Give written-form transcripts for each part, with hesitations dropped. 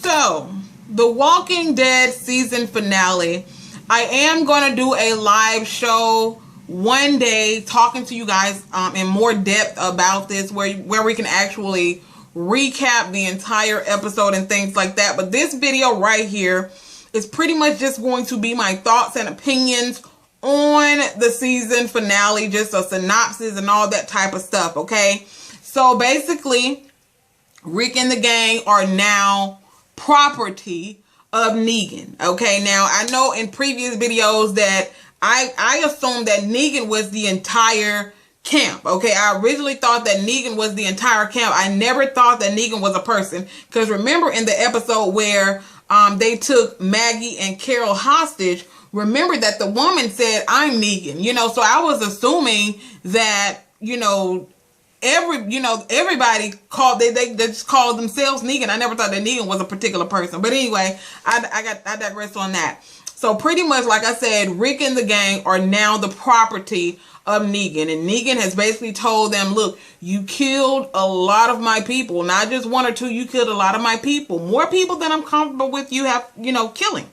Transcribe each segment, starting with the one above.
So, The Walking Dead season finale. I am going to do a live show one day talking to you guys in more depth about this, where we can actually recap the entire episode and things like that. But this video right here is pretty much just going to be my thoughts and opinions on the season finale, just a synopsis and all that type of stuff, okay? So basically, Rick and the gang are now property of Negan, okay? Now, I know in previous videos that I assumed that Negan was the entire camp, okay? I originally thought that Negan was the entire camp. I never thought that Negan was a person, because remember in the episode where they took Maggie and Carol hostage, remember that the woman said, "I'm Negan," so I was assuming that, everybody called, they just called themselves Negan. I never thought that Negan was a particular person. But anyway, I digress on that. So pretty much, like I said, Rick and the gang are now the property of Negan. And Negan has basically told them, look, you killed a lot of my people. Not just one or two, you killed a lot of my people. More people than I'm comfortable with you have, killing.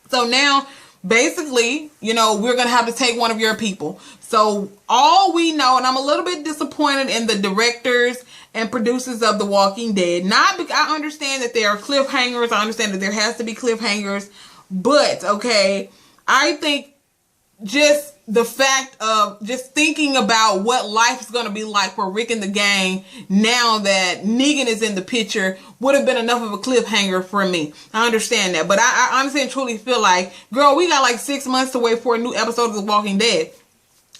So now, basically, we're going to have to take one of your people. So all we know, and I'm a little bit disappointed in the directors and producers of The Walking Dead. Not because I understand that there are cliffhangers. I understand that there has to be cliffhangers. But, okay, I think just the fact of just thinking about what life is going to be like for Rick and the gang now that Negan is in the picture would have been enough of a cliffhanger for me. I understand that. But I honestly and truly feel like, girl, we got like 6 months to wait for a new episode of The Walking Dead.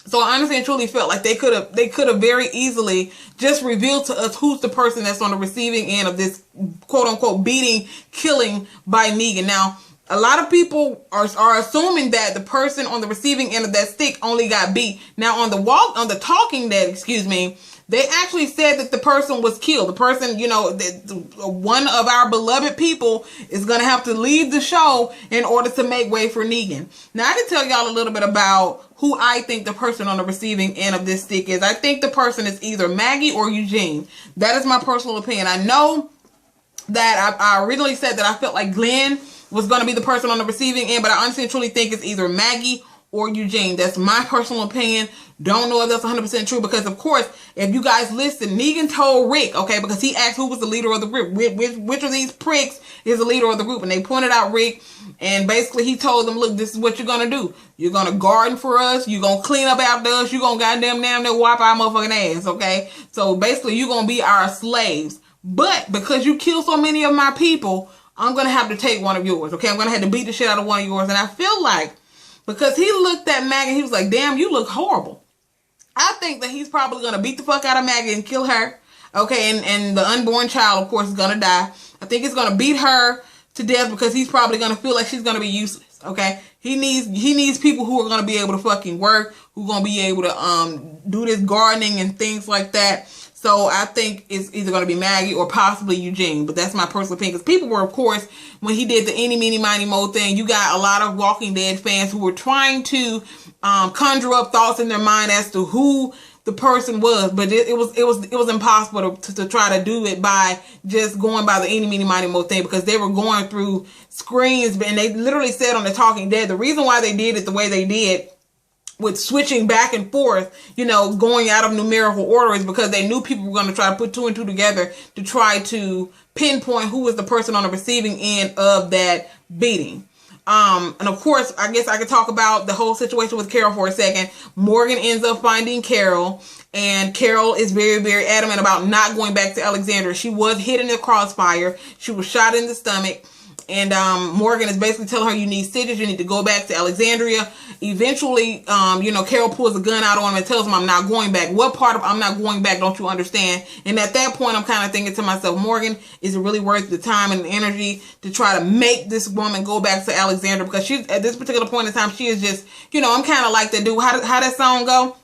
So I honestly and truly felt like they could have very easily just revealed to us who's the person that's on the receiving end of this quote unquote beating, killing by Negan. Now, a lot of people are assuming that the person on the receiving end of that stick only got beat. Now on the Talking Dead, they actually said that the person was killed. The person, one of our beloved people is going to have to leave the show in order to make way for Negan. Now I can tell y'all a little bit about who I think the person on the receiving end of this stick is. I think the person is either Maggie or Eugene. That is my personal opinion. I know that I originally said that I felt like Glenn was going to be the person on the receiving end, but I honestly and truly think it's either Maggie or Eugene. That's my personal opinion. Don't know if that's 100% true, because of course, if you guys listen, Negan told Rick, okay, because he asked who was the leader of the group, which of these pricks is the leader of the group, and they pointed out Rick, and basically he told them, look, this is what you're going to do. You're going to garden for us, you're going to clean up after us, you're going to goddamn damn wipe our motherfucking ass, okay? So basically, you're going to be our slaves. But because you killed so many of my people, I'm going to have to take one of yours, okay? I'm going to have to beat the shit out of one of yours. And I feel like, because he looked at Maggie, he was like, damn, you look horrible. I think that he's probably going to beat the fuck out of Maggie and kill her, okay? And the unborn child, of course, is going to die. I think he's going to beat her to death because he's probably going to feel like she's going to be useless, okay? He needs people who are going to be able to fucking work, who are going to be able to do this gardening and things like that. So I think it's either going to be Maggie or possibly Eugene. But that's my personal opinion. Because people were, of course, when he did the eeny, meeny, miny, mo thing, you got a lot of Walking Dead fans who were trying to conjure up thoughts in their mind as to who the person was. But it was impossible to try to do it by just going by the eeny, meeny, miny, mo thing. Because they were going through screens. And they literally said on the Talking Dead, the reason why they did it the way they did, with switching back and forth, going out of numerical order, is because they knew people were going to try to put two and two together to try to pinpoint who was the person on the receiving end of that beating. And of course, I guess I could talk about the whole situation with Carol for a second. Morgan ends up finding Carol, and Carol is very, very adamant about not going back to Alexandria. She was hit in the crossfire. She was shot in the stomach. And Morgan is basically telling her, you need stitches, you need to go back to Alexandria. Eventually, Carol pulls a gun out on him and tells him, I'm not going back. What part of I'm not going back don't you understand? And at that point, I'm kind of thinking to myself, Morgan, is it really worth the time and the energy to try to make this woman go back to Alexandria? Because she's, at this particular point in time, she is just, I'm kind of like that dude. How that song go?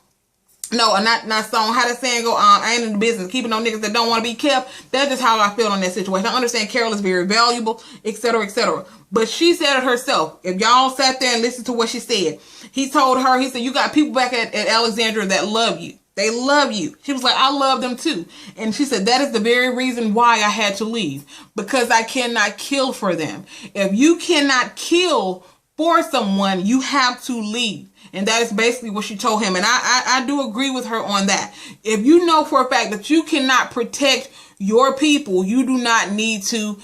No, not song. How that saying go? I ain't in the business keeping no niggas that don't want to be kept. That's just how I feel on that situation. I understand Carol is very valuable, etc., etc. But she said it herself. If y'all sat there and listened to what she said, he told her, he said, you got people back at Alexandria that love you. They love you. She was like, I love them too. And she said, that is the very reason why I had to leave. Because I cannot kill for them. If you cannot kill for someone, you have to leave. And that is basically what she told him. And I do agree with her on that. If you know for a fact that you cannot protect your people, you do not need to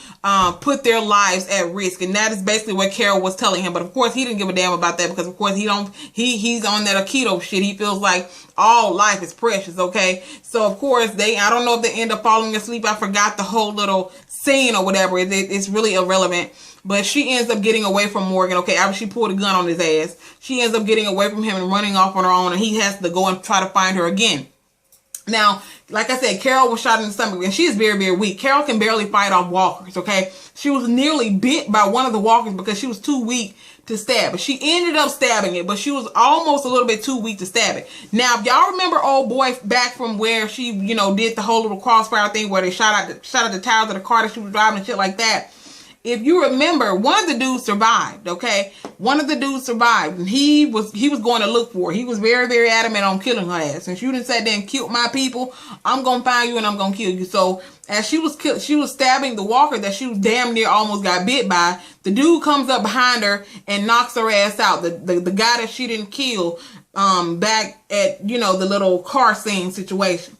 put their lives at risk. And that is basically what Carol was telling him. But of course, he didn't give a damn about that because of course he's on that keto shit. He feels like all life is precious, okay? So of course I don't know if they end up falling asleep. I forgot the whole little scene or whatever. It's really irrelevant. But she ends up getting away from Morgan, okay? After she pulled a gun on his ass, she ends up getting away from him and running off on her own, and he has to go and try to find her again. Now, like I said, Carol was shot in the stomach, and she is very, very weak. Carol can barely fight off walkers, okay? She was nearly bit by one of the walkers because she was too weak to stab it. She ended up stabbing it, but she was almost a little bit too weak to stab it. Now, if y'all remember old boy back from where she, did the whole little crossfire thing where they shot at the tires of the car that she was driving and shit like that. If you remember, one of the dudes survived, okay? One of the dudes survived, and he was going to look for her. He was very, very adamant on killing her ass. Since you done sat there and killed my people, I'm going to find you and I'm going to kill you. So as she was stabbing the walker that she was damn near almost got bit by, the dude comes up behind her and knocks her ass out. The guy that she didn't kill back at, the little car scene situation.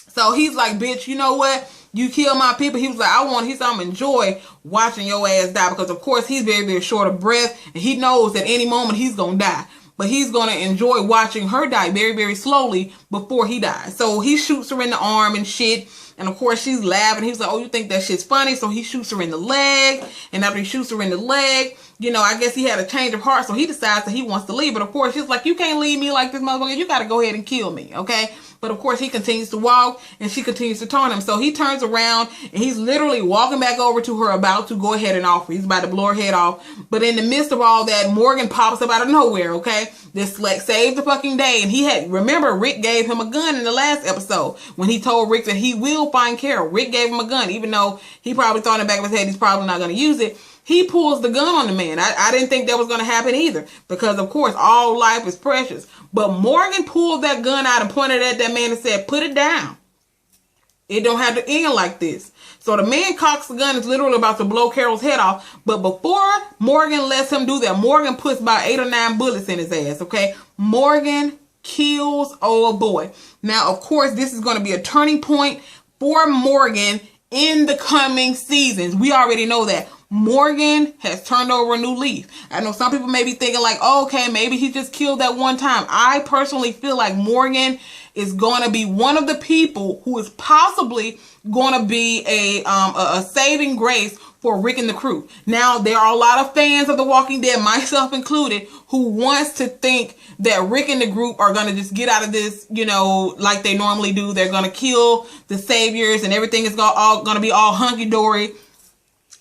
So he's like, bitch, you know what? You kill my people. He was like, I'm gonna enjoy watching your ass die, because of course he's very, very short of breath and he knows at any moment he's gonna die. But he's gonna enjoy watching her die very, very slowly before he dies. So he shoots her in the arm and shit. And of course she's laughing. He's like, oh, you think that shit's funny? So he shoots her in the leg. And after he shoots her in the leg, I guess he had a change of heart. So he decides that he wants to leave. But of course she's like, you can't leave me like this, motherfucker. You gotta go ahead and kill me, okay? But of course he continues to walk and she continues to taunt him. So he turns around and he's literally walking back over to her, about to go ahead and offer. He's about to blow her head off. But in the midst of all that, Morgan pops up out of nowhere, okay? This like saved the fucking day. And remember, Rick gave him a gun in the last episode when he told Rick that he will find Carol. Rick gave him a gun, even though he probably thought in the back of his head he's probably not going to use it. He pulls the gun on the man. I didn't think that was going to happen either, because of course all life is precious. But Morgan pulled that gun out and pointed at that man and said, put it down. It don't have to end like this. So the man cocks the gun, is literally about to blow Carol's head off. But before Morgan lets him do that, Morgan puts about 8 or 9 bullets in his ass, okay? Morgan kills old boy. Now, of course, this is going to be a turning point for Morgan in the coming seasons. We already know that. Morgan has turned over a new leaf. I know some people may be thinking like, oh, okay, maybe he just killed that one time. I personally feel like Morgan is going to be one of the people who is possibly going to be a saving grace for Rick and the crew. Now, there are a lot of fans of The Walking Dead, myself included, who wants to think that Rick and the group are going to just get out of this, like they normally do. They're going to kill the saviors and everything is going to be all hunky-dory.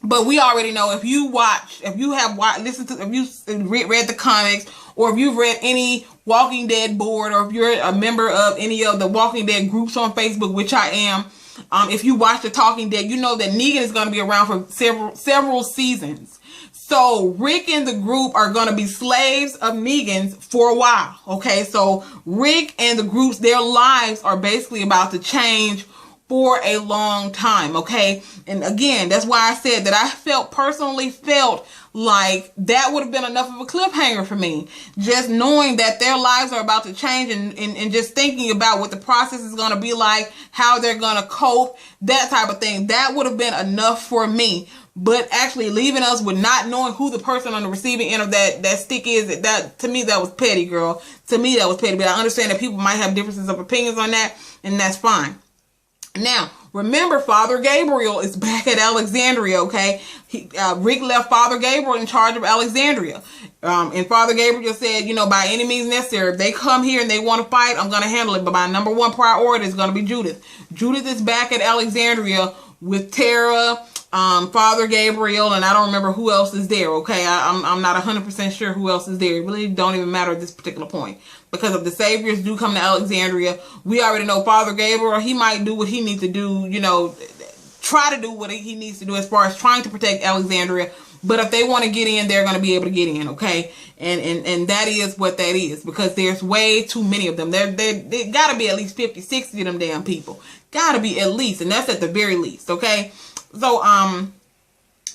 But we already know, if you have read the comics, or if you've read any Walking Dead board, or if you're a member of any of the Walking Dead groups on Facebook, which I am, if you watch The Talking Dead, you know that Negan is going to be around for several seasons. So Rick and the group are going to be slaves of Negan's for a while. Okay, so Rick and the groups, their lives are basically about to change for a long time, okay? And again, that's why I said that I personally felt like that would have been enough of a cliffhanger for me. Just knowing that their lives are about to change, and just thinking about what the process is going to be like, how they're going to cope, that type of thing. That would have been enough for me. But actually leaving us with not knowing who the person on the receiving end of that stick is, that to me, that was petty, girl. To me, that was petty. But I understand that people might have differences of opinions on that, and that's fine. Now, remember, Father Gabriel is back at Alexandria, okay? Rick left Father Gabriel in charge of Alexandria. And Father Gabriel said, by any means necessary, if they come here and they want to fight, I'm going to handle it. But my number one priority is going to be Judith. Judith is back at Alexandria with Tara, Father Gabriel, and I don't remember who else is there, okay? I'm not 100% sure who else is there. It really don't even matter at this particular point. Because if the saviors do come to Alexandria, we already know Father Gabriel, he might do what he needs to do, try to do what he needs to do as far as trying to protect Alexandria. But if they want to get in, they're going to be able to get in, okay? And that is what that is, because there's way too many of them. There got to be at least 50, 60 of them damn people. Got to be at least, and that's at the very least, okay? So,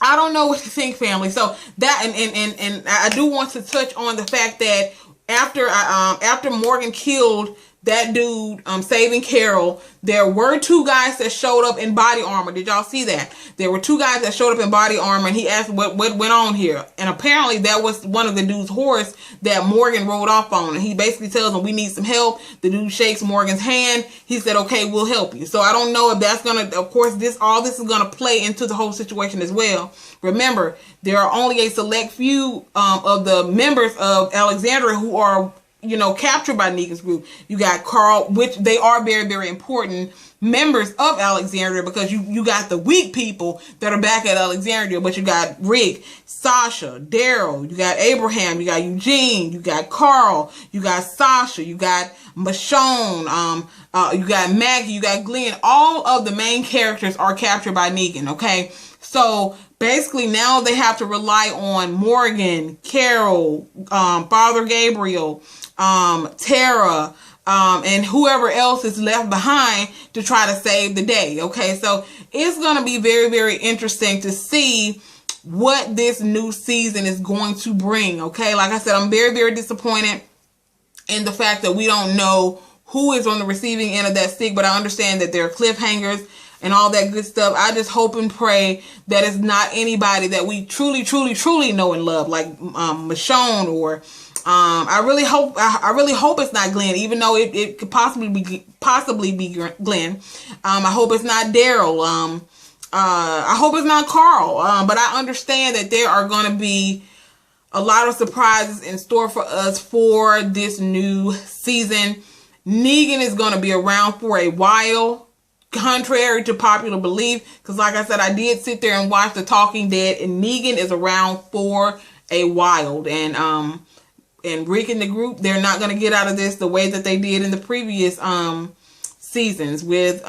I don't know what to think, family. So that, and I do want to touch on the fact that after Morgan killed that dude, saving Carol, there were 2 guys that showed up in body armor. Did y'all see that? There were 2 guys that showed up in body armor, and he asked what went on here. And apparently that was one of the dude's horse that Morgan rode off on. And he basically tells him, we need some help. The dude shakes Morgan's hand. He said, okay, we'll help you. So I don't know if that's going to, of course, all this is going to play into the whole situation as well. Remember, there are only a select few of the members of Alexandria who are, you know, captured by Negan's group. You got Carl, which they are very, very important members of Alexandria, because you got the weak people that are back at Alexandria, but you got Rick, Sasha, Daryl, you got Abraham, you got Eugene, you got Carl, you got Sasha, you got Michonne, you got Maggie, you got Glenn. All of the main characters are captured by Negan, okay? So basically now they have to rely on Morgan, Carol, Father Gabriel, Tara, and whoever else is left behind to try to save the day. Okay, so it's going to be very, very interesting to see what this new season is going to bring. Okay, like I said, I'm very, very disappointed in the fact that we don't know who is on the receiving end of that stick, but I understand that there are cliffhangers and all that good stuff. I just hope and pray that it's not anybody that we truly, truly, truly know and love, like Michonne, or I really hope it's not Glenn, even though it could possibly be Glenn. I hope it's not Daryl. I hope it's not Carl. But I understand that there are going to be a lot of surprises in store for us for this new season. Negan is going to be around for a while, contrary to popular belief, because like I said, I did sit there and watch The Talking Dead, and Negan is around for a while. And Rick and the group, they're not going to get out of this the way that they did in the previous seasons with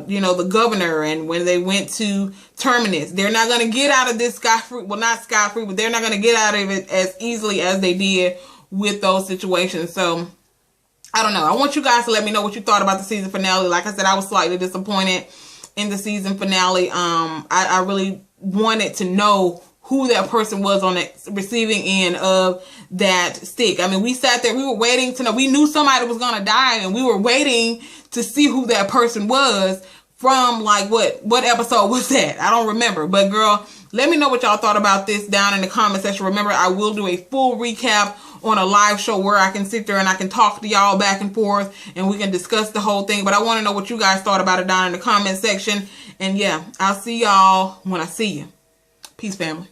you know, the governor, and when they went to Terminus. They're not going to get out of this scot-free. Well, not scot-free, but they're not going to get out of it as easily as they did with those situations. So I don't know. I want you guys to let me know what you thought about the season finale. Like I said, I was slightly disappointed in the season finale. I really wanted to know who that person was on the receiving end of that stick. I mean, we sat there, we were waiting to know. We knew somebody was going to die, and we were waiting to see who that person was from, like, what episode was that? I don't remember. But girl, let me know what y'all thought about this down in the comment section. Remember, I will do a full recap on a live show where I can sit there and I can talk to y'all back and forth, and we can discuss the whole thing. But I want to know what you guys thought about it down in the comment section. And yeah, I'll see y'all when I see you. Peace, family.